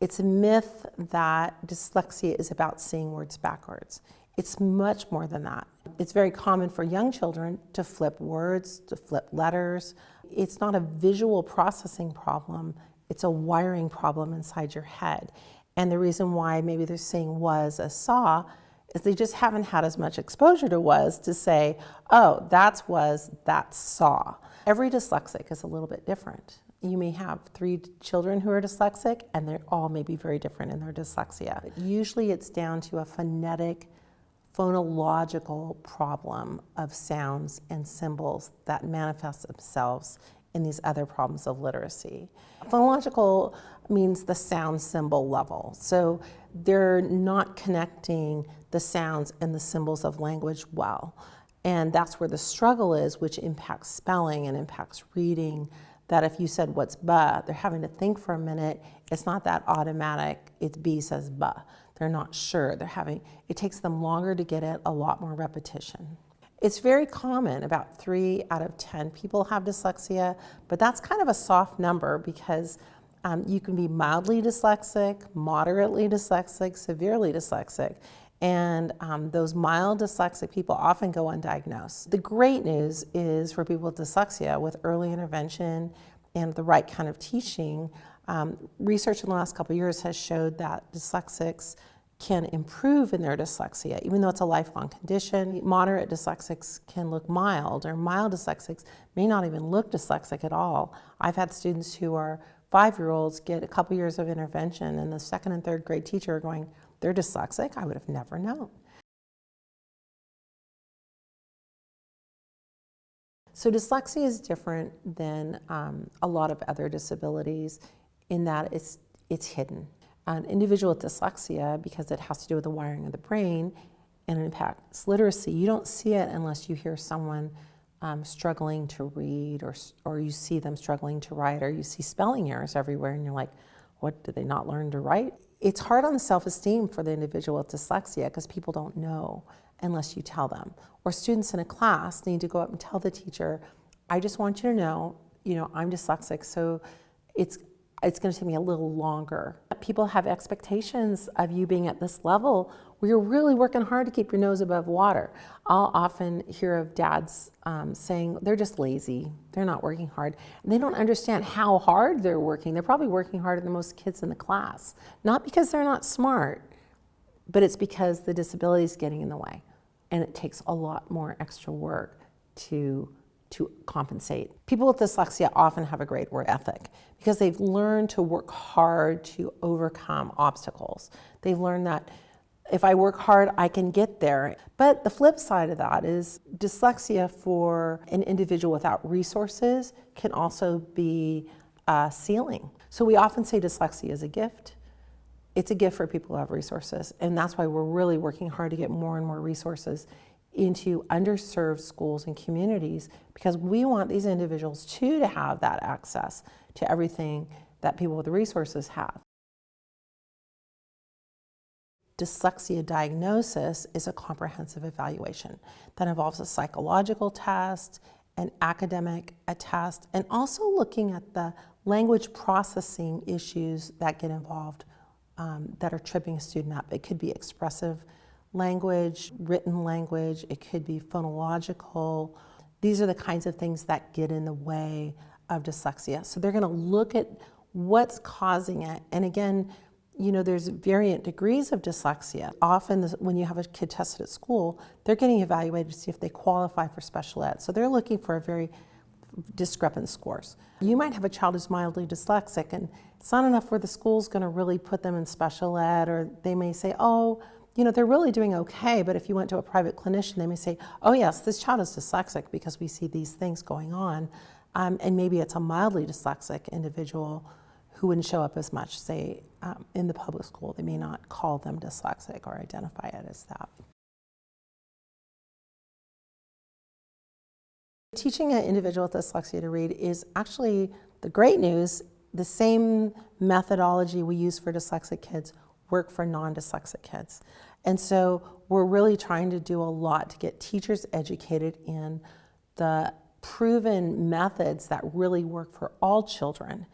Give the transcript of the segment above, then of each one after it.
It's a myth that dyslexia is about seeing words backwards. It's much more than that. It's very common for young children to flip words, to flip letters. It's not a visual processing problem, it's a wiring problem inside your head. And the reason why maybe they're saying was as saw is they just haven't had as much exposure to was to say, oh, that's was, that's saw. Every dyslexic is a little bit different. You may have 3 children who are dyslexic, and they're all may be very different in their dyslexia. But usually it's down to a phonetic, phonological problem of sounds and symbols that manifest themselves in these other problems of literacy. Phonological means the sound symbol level. So they're not connecting the sounds and the symbols of language well. And that's where the struggle is, which impacts spelling and impacts reading. That if you said what's ba, they're having to think for a minute. It's not that automatic, it's B says ba. They're not sure, it takes them longer to get it, a lot more repetition. It's very common, about 3 out of 10 people have dyslexia, but that's kind of a soft number because you can be mildly dyslexic, moderately dyslexic, severely dyslexic, and those mild dyslexic people often go undiagnosed. The great news is for people with dyslexia, with early intervention and the right kind of teaching, research in the last couple of years has showed that dyslexics can improve in their dyslexia, even though it's a lifelong condition. Moderate dyslexics can look mild, or mild dyslexics may not even look dyslexic at all. I've had students who are 5-year-olds get a couple years of intervention, and the 2nd and 3rd grade teacher are going, they're dyslexic? I would have never known. So dyslexia is different than a lot of other disabilities in that it's hidden. An individual with dyslexia, because it has to do with the wiring of the brain and it impacts literacy, you don't see it unless you hear someone struggling to read, or you see them struggling to write, or you see spelling errors everywhere and you're like, what, did they not learn to write? It's hard on the self-esteem for the individual with dyslexia because people don't know unless you tell them. Or students in a class need to go up and tell the teacher, I just want you to know, I'm dyslexic, so it's going to take me a little longer. People have expectations of you being at this level where you're really working hard to keep your nose above water. I'll often hear of dads saying they're just lazy, they're not working hard, and they don't understand how hard they're working. They're probably working harder than most kids in the class. Not because they're not smart, but it's because the disability is getting in the way, and it takes a lot more extra work to compensate. People with dyslexia often have a great work ethic because they've learned to work hard to overcome obstacles. They've learned that if I work hard, I can get there. But the flip side of that is dyslexia for an individual without resources can also be a ceiling. So we often say dyslexia is a gift. It's a gift for people who have resources, and that's why we're really working hard to get more and more resources into underserved schools and communities, because we want these individuals too to have that access to everything that people with the resources have. Dyslexia Diagnosis is a comprehensive evaluation that involves a psychological test, an academic test, and also looking at the language processing issues that get involved that are tripping a student up. It could be expressive language, written language, it could be phonological. These are the kinds of things that get in the way of dyslexia. So they're going to look at what's causing it. And again, there's variant degrees of dyslexia. Often when you have a kid tested at school, they're getting evaluated to see if they qualify for special ed. So they're looking for very discrepant scores. You might have a child who's mildly dyslexic and it's not enough where the school's going to really put them in special ed, or they may say, oh, they're really doing okay, but if you went to a private clinician, they may say, oh yes, this child is dyslexic because we see these things going on. And maybe it's a mildly dyslexic individual who wouldn't show up as much, say, in the public school. They may not call them dyslexic or identify it as that. Teaching an individual with dyslexia to read is actually the great news. The same methodology we use for dyslexic kids work for non-dyslexic kids. And so we're really trying to do a lot to get teachers educated in the proven methods that really work for all children.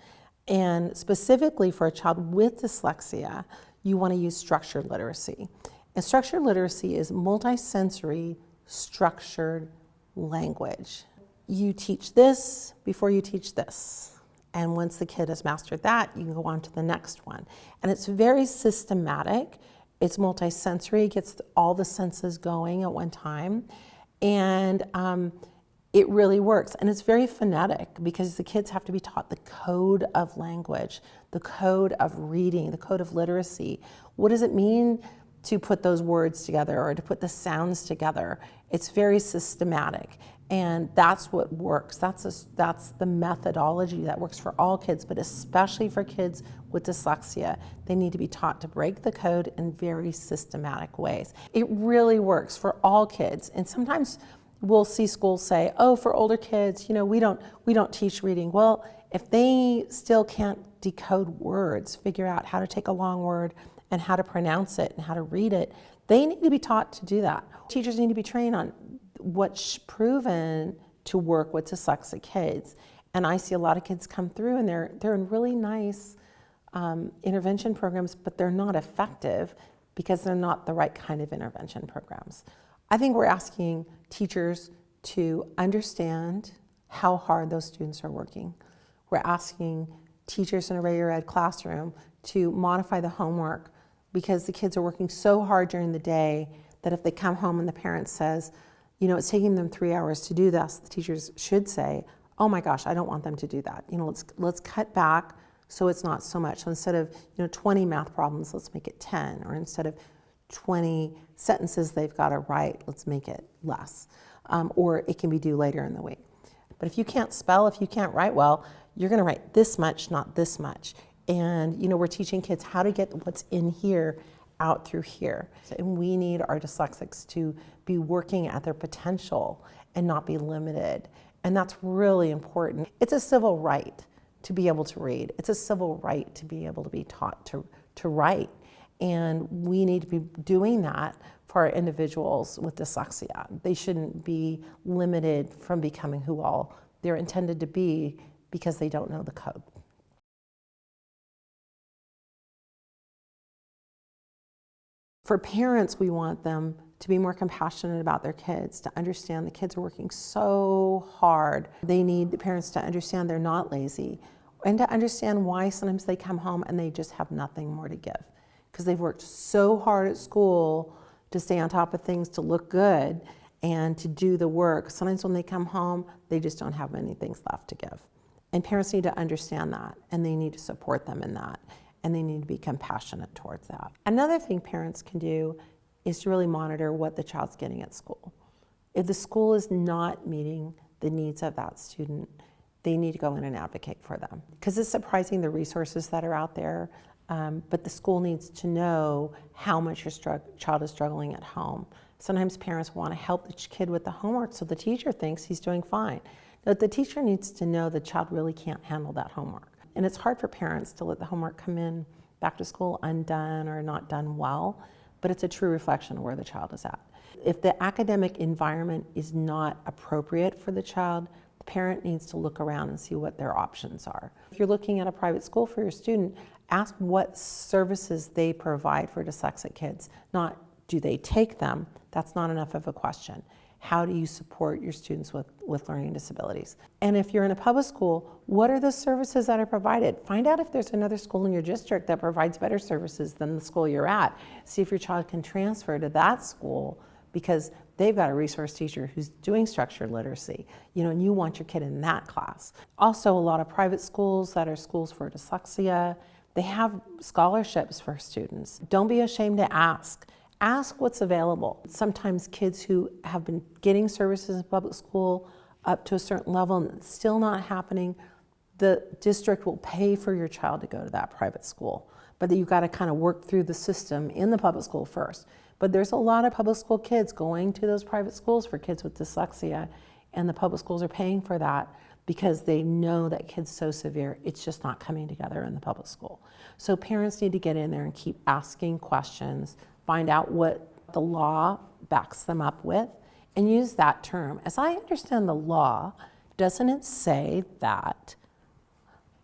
And specifically for a child with dyslexia, you want to use structured literacy. And structured literacy is multisensory structured language. You teach this before you teach this. And once the kid has mastered that, you can go on to the next one. And it's very systematic. It's multisensory, gets all the senses going at one time. And it really works. And it's very phonetic because the kids have to be taught the code of language, the code of reading, the code of literacy. What does it mean to put those words together or to put the sounds together? It's very systematic. And that's what works. That's the methodology that works for all kids, but especially for kids with dyslexia. They need to be taught to break the code in very systematic ways. It really works for all kids. And sometimes we'll see schools say, oh, for older kids, we don't teach reading. Well, if they still can't decode words, figure out how to take a long word and how to pronounce it and how to read it, they need to be taught to do that. Teachers need to be trained on what's proven to work with dyslexic kids. And I see a lot of kids come through and they're in really nice intervention programs, but they're not effective because they're not the right kind of intervention programs. I think we're asking teachers to understand how hard those students are working. We're asking teachers in a regular ed classroom to modify the homework because the kids are working so hard during the day that if they come home and the parent says, it's taking them 3 hours to do this, the teachers should say, oh my gosh, I don't want them to do that. Let's cut back so it's not so much. So instead of 20 math problems, let's make it 10, or instead of 20 sentences they've got to write, let's make it less. Or it can be due later in the week. But if you can't spell, if you can't write well, you're going to write this much, not this much. And we're teaching kids how to get what's in here out through here. And we need our dyslexics to be working at their potential and not be limited. And that's really important. It's a civil right to be able to read. It's a civil right to be able to be taught to write. And we need to be doing that for our individuals with dyslexia. They shouldn't be limited from becoming who all they're intended to be because they don't know the code. For parents, we want them to be more compassionate about their kids, to understand the kids are working so hard. They need the parents to understand they're not lazy, and to understand why sometimes they come home and they just have nothing more to give. Because they've worked so hard at school to stay on top of things, to look good, and to do the work. Sometimes when they come home, they just don't have many things left to give. And parents need to understand that, and they need to support them in that. And they need to be compassionate towards that. Another thing parents can do is to really monitor what the child's getting at school. If the school is not meeting the needs of that student, they need to go in and advocate for them. Because it's surprising the resources that are out there, but the school needs to know how much your child is struggling at home. Sometimes parents want to help the kid with the homework so the teacher thinks he's doing fine. But the teacher needs to know the child really can't handle that homework. And it's hard for parents to let the homework come in back to school undone or not done well, but it's a true reflection of where the child is at. If the academic environment is not appropriate for the child, the parent needs to look around and see what their options are. If you're looking at a private school for your student, ask what services they provide for dyslexic kids, not do they take them. That's not enough of a question. How do you support your students with learning disabilities? And if you're in a public school, what are the services that are provided? Find out if there's another school in your district that provides better services than the school you're at. See if your child can transfer to that school because they've got a resource teacher who's doing structured literacy, and you want your kid in that class. Also, a lot of private schools that are schools for dyslexia, they have scholarships for students. Don't be ashamed to ask. Ask what's available. Sometimes kids who have been getting services in public school up to a certain level and it's still not happening, the district will pay for your child to go to that private school. But you've got to kind of work through the system in the public school first. But there's a lot of public school kids going to those private schools for kids with dyslexia, and the public schools are paying for that because they know that kid's so severe, it's just not coming together in the public school. So parents need to get in there and keep asking questions, find out what the law backs them up with, and use that term. As I understand the law, doesn't it say that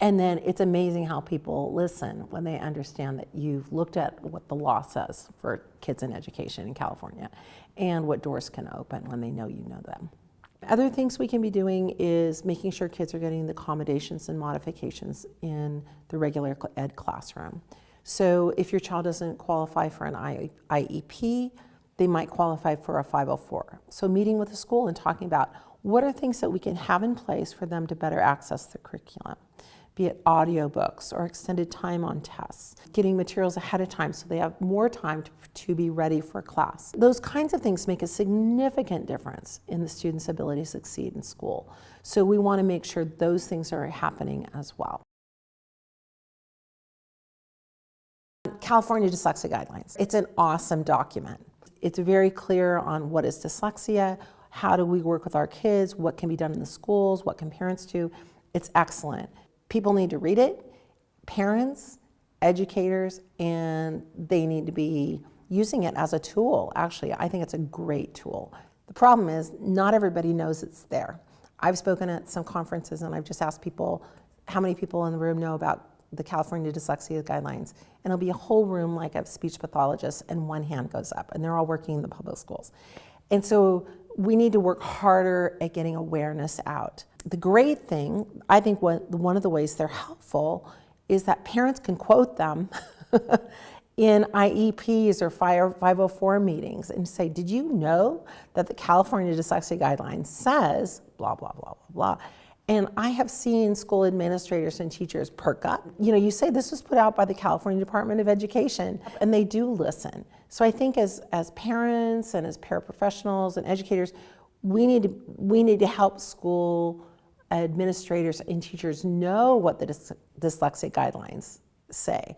And then it's amazing how people listen when they understand that you've looked at what the law says for kids in education in California and what doors can open when they know you know them. Other things we can be doing is making sure kids are getting the accommodations and modifications in the regular ed classroom. So if your child doesn't qualify for an IEP, they might qualify for a 504. So meeting with the school and talking about what are things that we can have in place for them to better access the curriculum, be it audiobooks or extended time on tests, getting materials ahead of time so they have more time to be ready for class. Those kinds of things make a significant difference in the student's ability to succeed in school. So we want to make sure those things are happening as well. California Dyslexia Guidelines. It's an awesome document. It's very clear on what is dyslexia, how do we work with our kids, what can be done in the schools, what can parents do. It's excellent. People need to read it, parents, educators, and they need to be using it as a tool. Actually, I think it's a great tool. The problem is not everybody knows it's there. I've spoken at some conferences and I've just asked people, how many people in the room know about the California Dyslexia Guidelines? And it'll be a whole room like of speech pathologists and one hand goes up and they're all working in the public schools. And so we need to work harder at getting awareness out. The great thing, I think one of the ways they're helpful is that parents can quote them in IEPs or 504 meetings and say, did you know that the California Dyslexia Guidelines says blah, blah, blah, blah, blah. And I have seen school administrators and teachers perk up. You know, you say this was put out by the California Department of Education, and they do listen. So I think as parents and as paraprofessionals and educators, we need to help school administrators and teachers know what the dyslexic guidelines say.